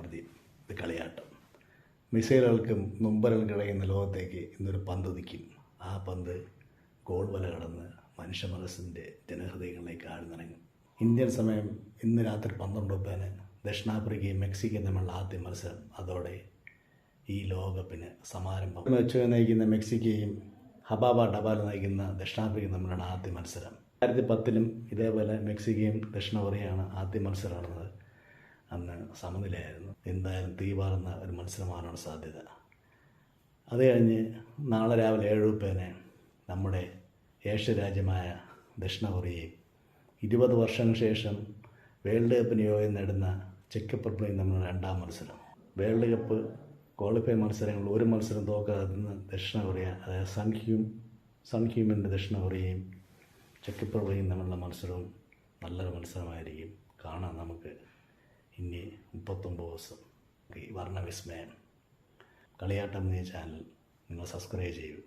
പ്രതി ഇത് കളിയാട്ടം. മിസൈലുകൾക്കും നൊമ്പരങ്ങൾക്കും ഇടയുന്ന ലോകത്തേക്ക് ഇന്നൊരു പന്ത് ഉദിക്കും. ആ പന്ത് ഗോൾ വല കടന്ന് മനുഷ്യ മനസ്സിൻ്റെ ജനഹൃദയങ്ങളിലേക്ക് ആഴ്ന്നിറങ്ങും. ഇന്ത്യൻ സമയം ഇന്ന് രാത്രി 12:30 ദക്ഷിണാഫ്രിക്കയും മെക്സിക്കയും തമ്മിലുള്ള ആദ്യ മത്സരം. അതോടെ ഈ ലോകകപ്പിന് സമാരംഭം. മെച്ചുവെ നയിക്കുന്ന മെക്സിക്കയും ഹബാബ ഡബാല നയിക്കുന്ന ദക്ഷിണാഫ്രിക്കയും തമ്മിലാണ് ആദ്യ മത്സരം. 2010 ഇതേപോലെ മെക്സിക്കയും ദക്ഷിണ കൊറിയയാണ് ആദ്യ മത്സരം നടന്നത്. അന്ന് സമനിലയായിരുന്നു. എന്തായാലും തീപാറുന്ന ഒരു മത്സരമാകാനാണ് സാധ്യത. അത് കഴിഞ്ഞ് നാളെ രാവിലെ 7:30 നമ്മുടെ ഏഷ്യ രാജ്യമായ ദക്ഷിണ കൊറിയയും 20 വർഷങ്ങൾക്ക് ശേഷം വേൾഡ് കപ്പിന് യോഗ്യത നേടുന്ന ചെക്ക് റിപ്പബ്ലിക്കും തമ്മിലുള്ള രണ്ടാം മത്സരം. വേൾഡ് കപ്പ് ക്വാളിഫൈ മത്സരങ്ങളിൽ ഒരു മത്സരം തോക്കാതെ ദക്ഷിണ കൊറിയ, അതായത് സൺഹ്യൂമിൻ്റെ ദക്ഷിണ കൊറിയയും ചെക്ക് റിപ്പബ്ലിക്കും തമ്മിലുള്ള മത്സരവും നല്ലൊരു മത്സരമായിരിക്കും. കാണാം നമുക്ക് ഇനി 39 ദിവസം. വർണ്ണവിസ്മയം കളിയാട്ടം എന്ന ചാനൽ നിങ്ങൾ സബ്സ്ക്രൈബ് ചെയ്യൂ.